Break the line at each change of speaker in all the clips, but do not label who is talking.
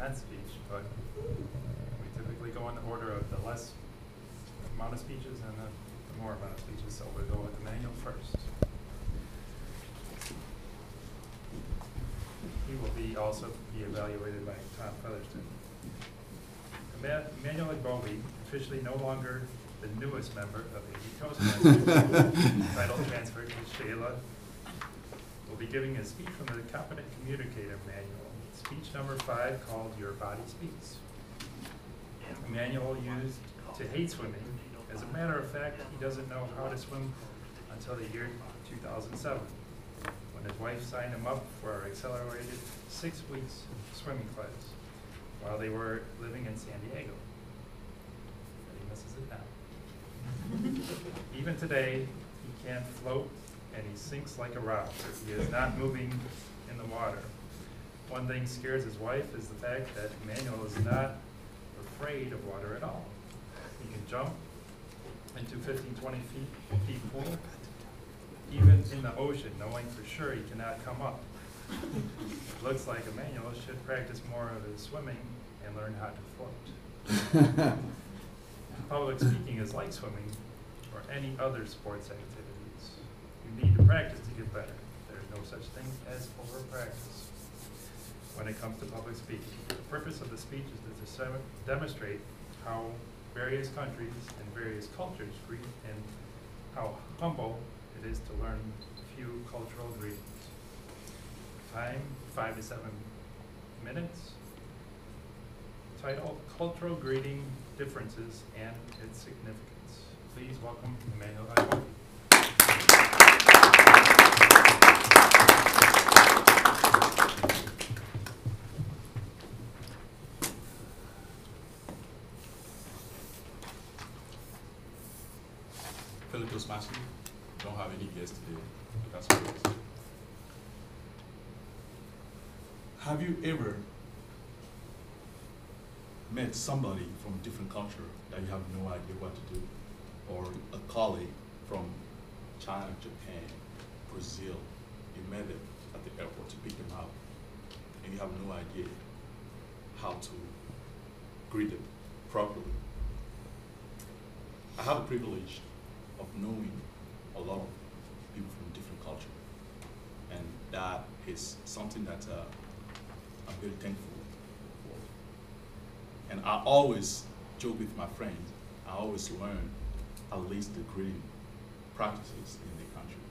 10th speech, but we typically go in the order of the less amount of speeches and the more amount of speeches, so we'll go with Emmanuel first. He will also be evaluated by Tom Featherston. Emmanuel Agbovi, officially no longer the newest member of the Toastmasters, title transferred to Shayla, will be giving a speech from the Competent Communicator Manual, speech number 5, called Your Body Speaks. Emmanuel used to hate swimming. As a matter of fact, he doesn't know how to swim until the year 2007, when his wife signed him up for an accelerated 6 weeks swimming class while they were living in San Diego. But he misses it now. Even today, he can't float and he sinks like a rock. He is not moving in the water. One thing scares his wife is the fact that Emmanuel is not afraid of water at all. He can jump into 15, 20 feet pool, even in the ocean, knowing for sure he cannot come up. It looks like Emmanuel should practice more of his swimming and learn how to float. Public speaking is like swimming or any other sports activities. You need to practice to get better. There's no such thing as over practice when it comes to public speaking. The purpose of the speech is to demonstrate how various countries and various cultures greet and how humble it is to learn a few cultural greetings. Time, 5 to 7 minutes. Title, Cultural Greeting Differences and Its Significance. Please welcome Emmanuel Agbovi.
Fellow Toastmasters, don't have any guests today. That's great. Have you ever met somebody from a different culture that you have no idea what to do? Or a colleague from China, Japan, Brazil, you met them at the airport to pick them up, and you have no idea how to greet them properly. I have the privilege of knowing a lot of people from different culture, and that is something that I'm very thankful for. And I always joke with my friends, I always learn at least the greeting practices in the country.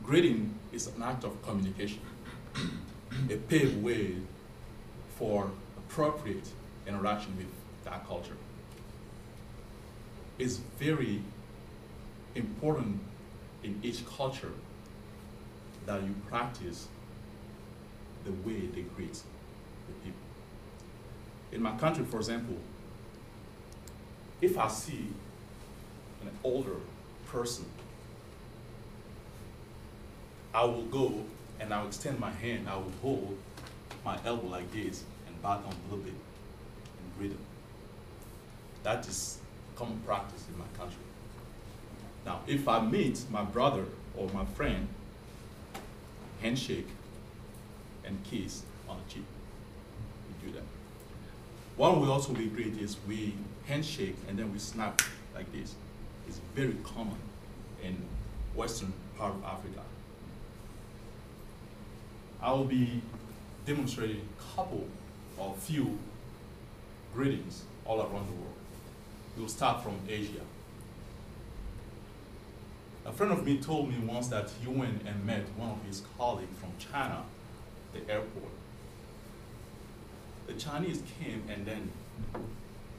Greeting is an act of communication, a paved way for appropriate interaction with that culture. It's very important in each culture that you practice the way they greet the people. In my country, for example, if I see an older person, I will go and I will extend my hand, I will hold my elbow like this and back on a little bit and greet them. That is common practice in my country. Now, if I meet my brother or my friend, handshake and kiss on the cheek, we do that. One way also we greet is we handshake and then we snap like this. It's very common in western part of Africa. I will be demonstrating a couple or few greetings all around the world. We'll start from Asia. A friend of me told me once that he went and met one of his colleagues from China at the airport. The Chinese came and then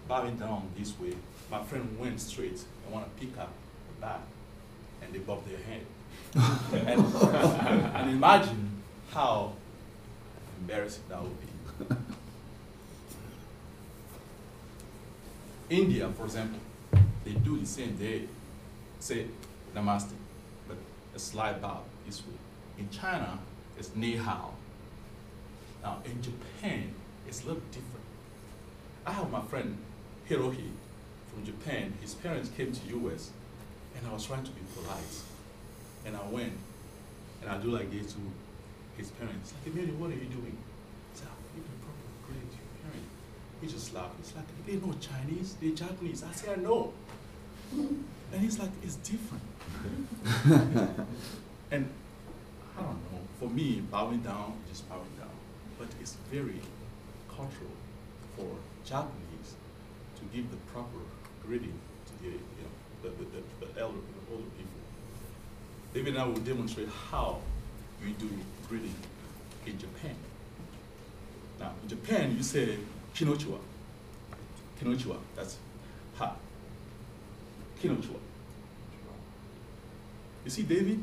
bowing down this way. My friend went straight and wanted to pick up the bag, and they bobbed their head. and imagine how embarrassing that would be. India, for example, they do the same. They say namaste, but a slight bow this way. In China, it's ni hao. Now, in Japan, it's a little different. I have my friend Hirohi from Japan. His parents came to US, and I was trying to be polite. And I went, and I do like this to his parents. Like, Emmanuel, what are you doing? I said, give the proper greeting to your parent. He just laughed. He's like, they know Chinese, they're Japanese. I said, I know. And he's like, it's different. And I don't know, for me, bowing down, just bowing down. But it's very cultural for Japanese to give the proper greeting to the, the elder, the older people. David and I will demonstrate how we do greeting in Japan. Now, in Japan, you say kinochiwa. Kinochiwa, that's ha. Kinochiwa. You see, David,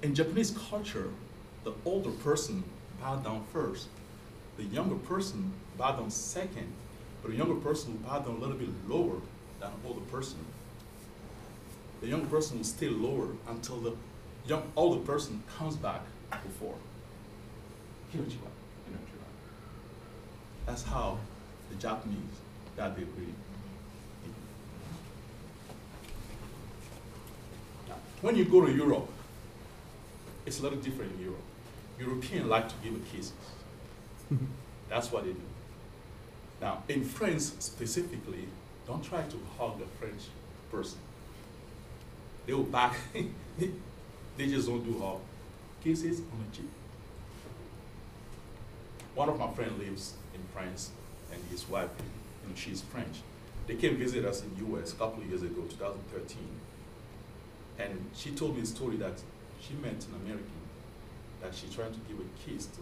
in Japanese culture, the older person bowed down first. The younger person bowed down second, but the younger person will bow down a little bit lower than the older person. The young person will stay lower until the older person comes back before. Kinochiwa. That's how the Japanese got their greeting. Now, when you go to Europe, it's a little different in Europe. Europeans like to give a kisses. That's what they do. Now, in France specifically, don't try to hug a French person. They will back, they just don't do hug. Kisses on the cheek. One of my friends lives in France, and his wife, she's French. They came visit us in the US a couple of years ago, 2013. And she told me a story that she met an American that she tried to give a kiss to,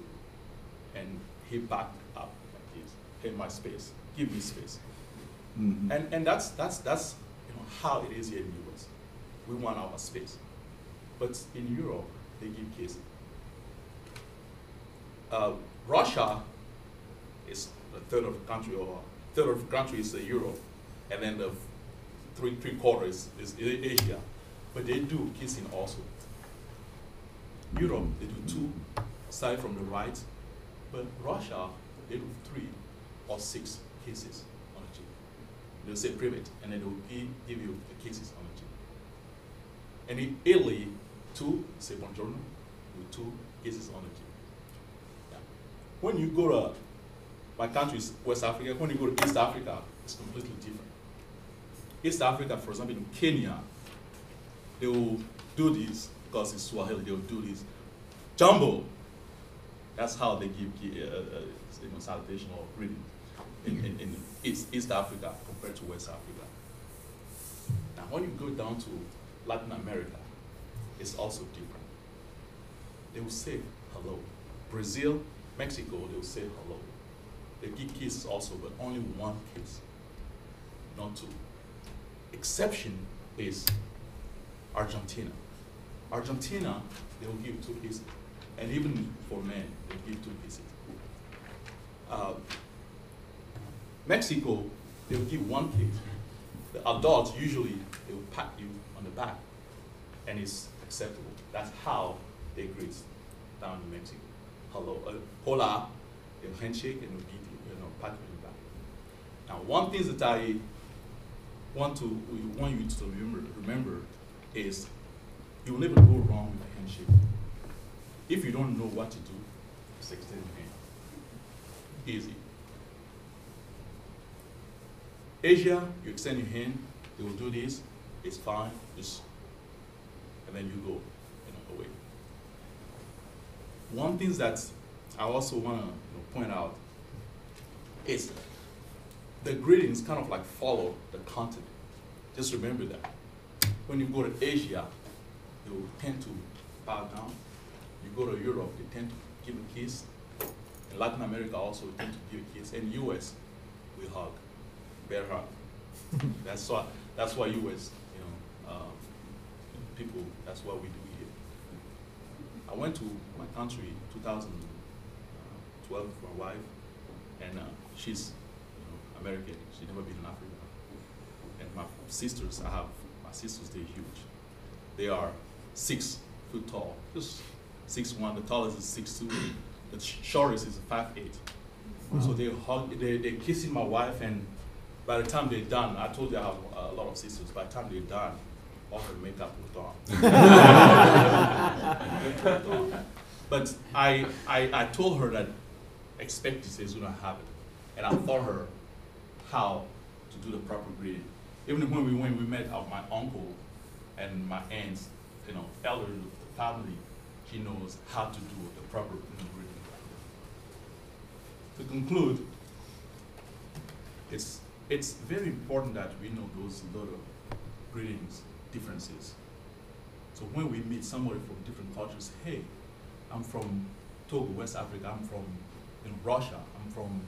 and he backed up like this. Hey, my space, give me space. Mm-hmm. And that's how it is here in the US. We want our space. But in Europe, they give kisses. Russia is a third of the country, or a third of the country is Europe, and then the three quarters is Asia. But they do kissing also. Europe, they do 2, aside from the right, but Russia, they do 3 or 6 kisses on the cheek. They'll say privet, and then they'll give you the kisses on the cheek. And in Italy, 2, say buongiorno, with 2 kisses on the cheek. Yeah. When you go to, my country is West Africa, when you go to East Africa, it's completely different. East Africa, for example, in Kenya, they will do this, because it's Swahili, they will do this. Jumbo, that's how they give salutation or greeting in East Africa compared to West Africa. Now, when you go down to Latin America, it's also different. They will say hello. Brazil, Mexico, they will say hello. They give kisses also, but only 1 kiss, not 2. Exception is Argentina. Argentina, they will give 2 kisses. And even for men, they give 2 kisses. Mexico, they will give 1 kiss. The adults, usually, they will pat you on the back, and it's acceptable. That's how they greet down in Mexico. Hello, hola, they'll handshake and they'll give you, pat you on the back. Now, one thing that I want you to remember is you'll never go wrong with a handshake. If you don't know what to do, just extend your hand. Easy. Asia, you extend your hand, they will do this, it's fine, just, and then you go, away. One thing that I also want to point out is the greetings kind of like follow the continent. Just remember that. When you go to Asia, they will tend to bow down. You go to Europe, they tend to give a kiss. In Latin America also, they tend to give a kiss. In US, we hug, bear hug. That's why US, people, that's what we do here. I went to my country in 2012 with my wife, and she's American. She's never been in Africa. And my sisters, my sisters, they're huge. They are 6 foot tall, just 6'1", the tallest is 6'2", the shortest is 5'8". So they're kissing my wife, and by the time they're done, I told you I have a lot of sisters, by the time they're done, all her makeup was gone. But I told her that expect to say is gonna have it. And I taught her how to do the proper greeting. Even when we met my uncle and my aunts, elders of the family, she knows how to do the proper greeting. To conclude, it's very important that we know those little greetings differences. So when we meet somebody from different cultures, hey, I'm from Togo, West Africa, I'm from Russia, I'm from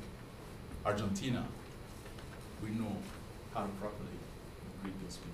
Argentina, we know how to properly greet those people.